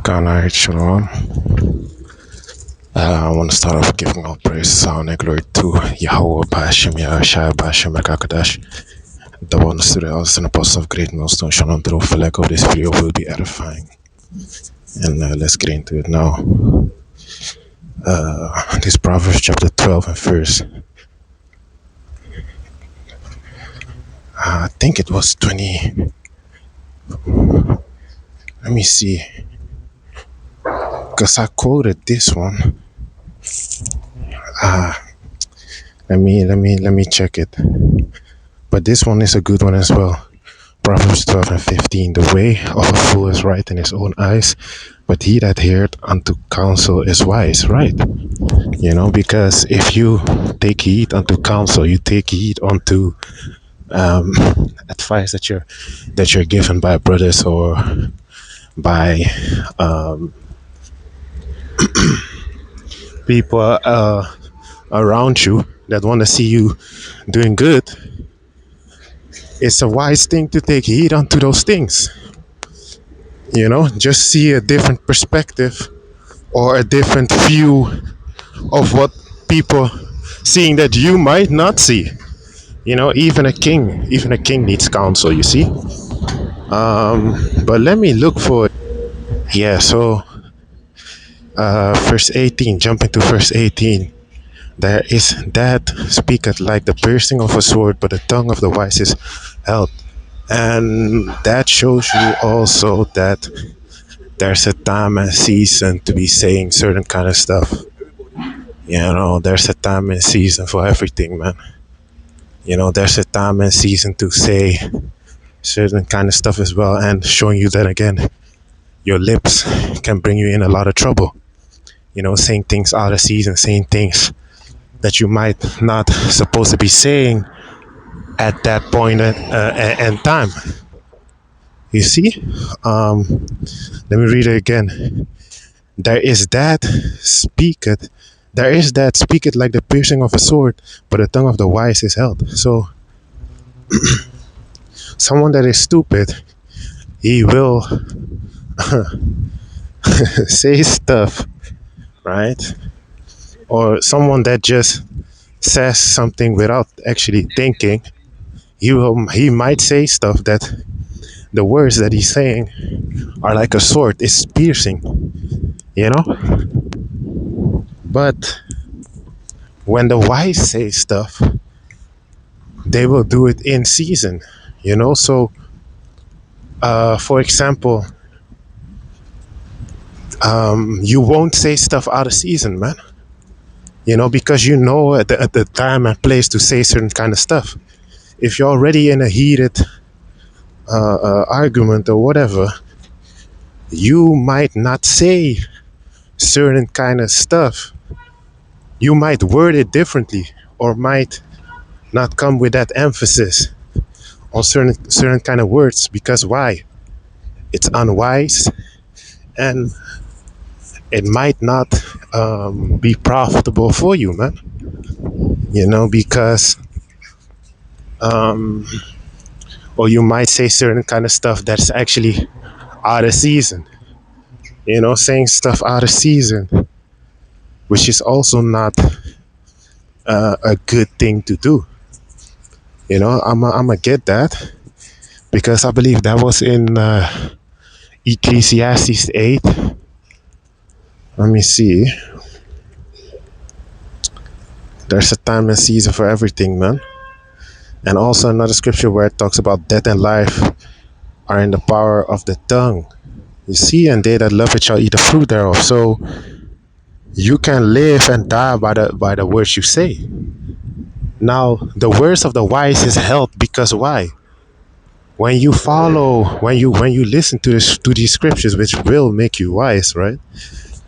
Ghana Shalom. I want to start off giving all praise, honor, and glory to Yahweh Bashim Yahshua Bashim Rakakadash, the one who stood out as an apostle of great millstone. Shalom, the flag of this video will be edifying. And let's get into it now. This Proverbs chapter 12 and verse, I think it was 20. Let me see. Because I quoted this one. Let me check it. But this one is a good one as well. Proverbs 12 and 15. The way of a fool is right in his own eyes, but he that heareth unto counsel is wise, right? Because if you take heed unto counsel, you take heed unto advice that you're given by brothers or by people around you that want to see you doing good. It's a wise thing to take heed unto those things. Just see a different perspective or a different view of what people seeing that you might not see. Even a king needs counsel, you see. But let me look for it. Yeah, so verse 18, jumping to verse 18. There is that speaketh like the piercing of a sword, but the tongue of the wise is held. And that shows you also that there's a time and season to be saying certain kind of stuff. There's a time and season for everything, man. There's a time and season to say certain kind of stuff as well, and showing you that again, your lips can bring you in a lot of trouble. Saying things out of season, saying things that you might not supposed to be saying at that point and time. You see? Let me read it again. There is that speaketh like the piercing of a sword, but the tongue of the wise is held. So someone that is stupid, he will say stuff, right? Or someone that just says something without actually thinking, he might say stuff that the words that he's saying are like a sword. It's piercing, But when the wise say stuff, they will do it in season, So, for example, you won't say stuff out of season, man. Because at the time and place to say certain kind of stuff. If you're already in a heated argument or whatever, you might not say certain kind of stuff. You might word it differently, or might not come with that emphasis on certain kind of words. Because why? It's unwise, and it might not be profitable for you, man. Because or you might say certain kind of stuff that's actually out of season. Saying stuff out of season, which is also not a good thing to do. I'ma get that, because I believe that was in Ecclesiastes 8. Let me see. There's a time and season for everything, man. And also another scripture where it talks about death and life are in the power of the tongue. You see, and they that love it shall eat the fruit thereof. So you can live and die by the words you say. Now, the words of the wise is held, because why? When you listen to these scriptures, which will make you wise, right?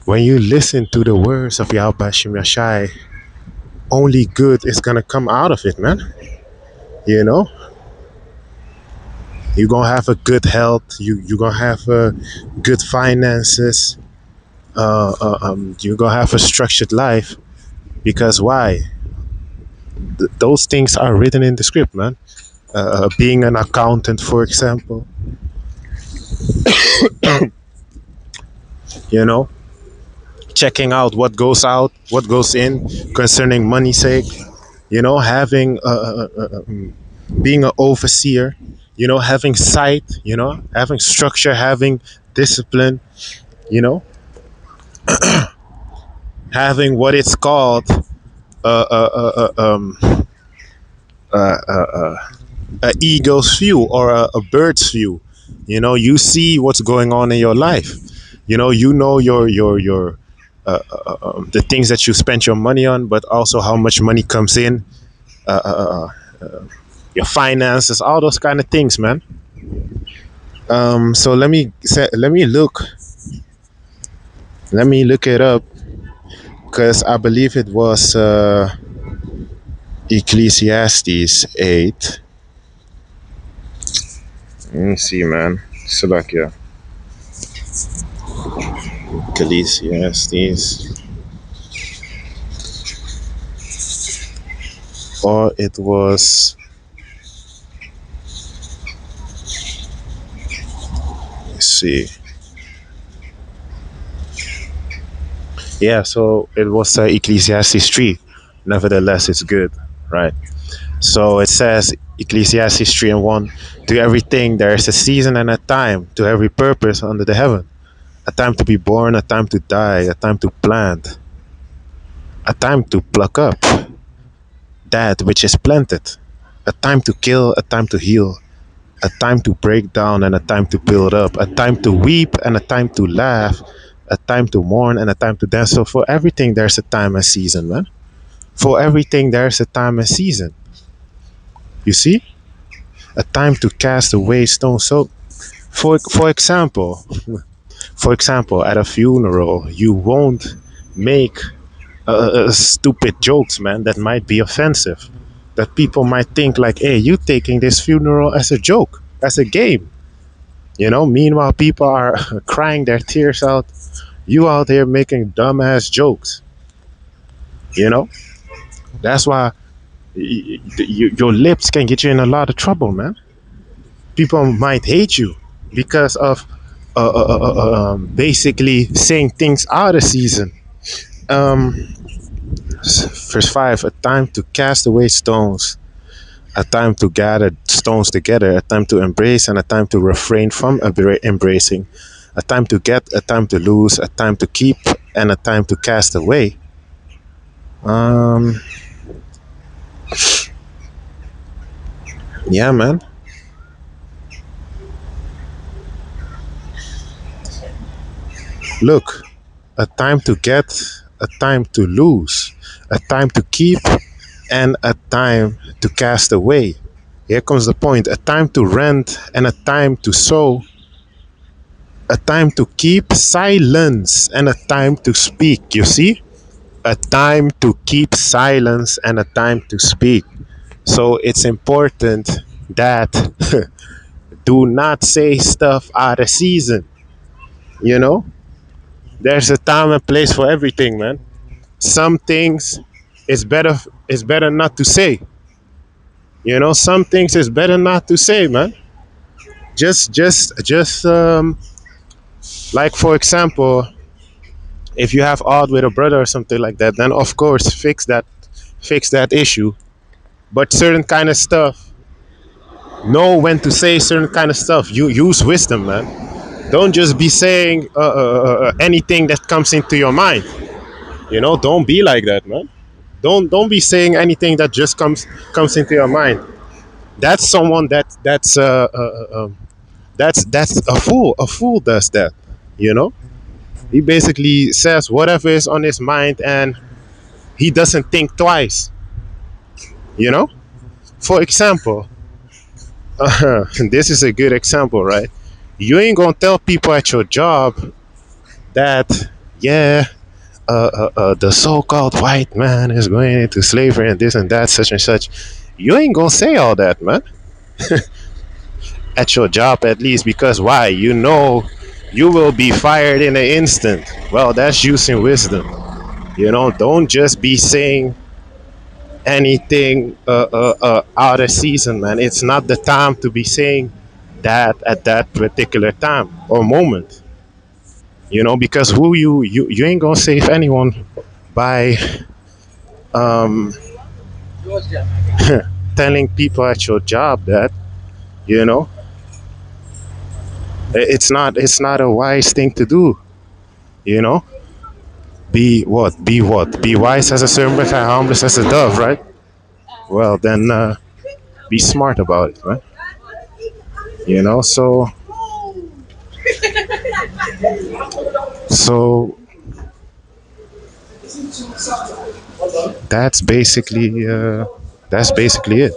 When you listen to the words of Yahweh Shem Yashai, only good is gonna come out of it, man. You're gonna have a good health. You're gonna have good finances. You're gonna have a structured life, because why? Those things are written in the script, man. Being an accountant, for example, You know, checking out what goes out, what goes in concerning money sake. You know, having being an overseer. You know, having sight. You know, having structure, having discipline. You know, having what it's called uh, uh, uh, um, a eagle's view or a bird's view. You know, you see what's going on in your life. You know your the things that you spent your money on, but also how much money comes in, uh, uh, your finances, all those kind of things, man. So let me look it up because I believe it was Ecclesiastes 8. Let me see, man. Salakia. Ecclesiastes. Or it was, let's see. Yeah, so it was Ecclesiastes 3. Nevertheless, it's good, right? So it says, Ecclesiastes 3 and 1, to everything there is a season and a time, to every purpose under the heaven. A time to be born, a time to die, a time to plant, a time to pluck up that which is planted, a time to kill, a time to heal, a time to break down and a time to build up, a time to weep and a time to laugh, a time to mourn and a time to dance. So for everything, there's a time and season, man. For everything, there's a time and season. You see? A time to cast away stones. So, for example, at a funeral, you won't make stupid jokes, man, that might be offensive. That people might think like, hey, you taking this funeral as a joke, as a game. Meanwhile, people are crying their tears out. You out there making dumbass jokes. You know, that's why your lips can get you in a lot of trouble, man. People might hate you because of basically saying things out of season. Um, Verse 5, a time to cast away stones, a time to gather stones together, a time to embrace and a time to refrain from embracing, a time to get, a time to lose, a time to keep, and a time to cast away. Um, yeah, man. Look, a time to get, a time to lose, a time to keep, and a time to cast away. Here comes the point, a time to rent and a time to sow, a time to keep silence and a time to speak. You see? A time to keep silence and a time to speak. So it's important that do not say stuff out of season. You know? There's a time and place for everything, man. Some things it's better not to say. Some things it's better not to say, man. Just like for example, if you have odd with a brother or something like that, then of course fix that issue. But certain kind of stuff, know when to say certain kind of stuff. You use wisdom, man. Don't just be saying anything that comes into your mind. Don't be like that, man. Don't be saying anything that just comes into your mind. That's someone that's a fool. A fool does that. You know, he basically says whatever is on his mind and he doesn't think twice. You know, for example, this is a good example, right? You ain't gonna tell people at your job that, yeah, the so-called white man is going into slavery and this and that, such and such. You ain't gonna say all that, man. At your job, at least, because why? You will be fired in an instant. Well, that's using wisdom. Don't just be saying anything out of season, man. It's not the time to be saying that at that particular time or moment. You know, because who you ain't gonna save anyone by um, telling people at your job that, you know, it's not a wise thing to do. You know, be wise as a serpent and harmless as a dove, right? Well, then be smart about it, right? You know, so that's basically uh, that's basically it.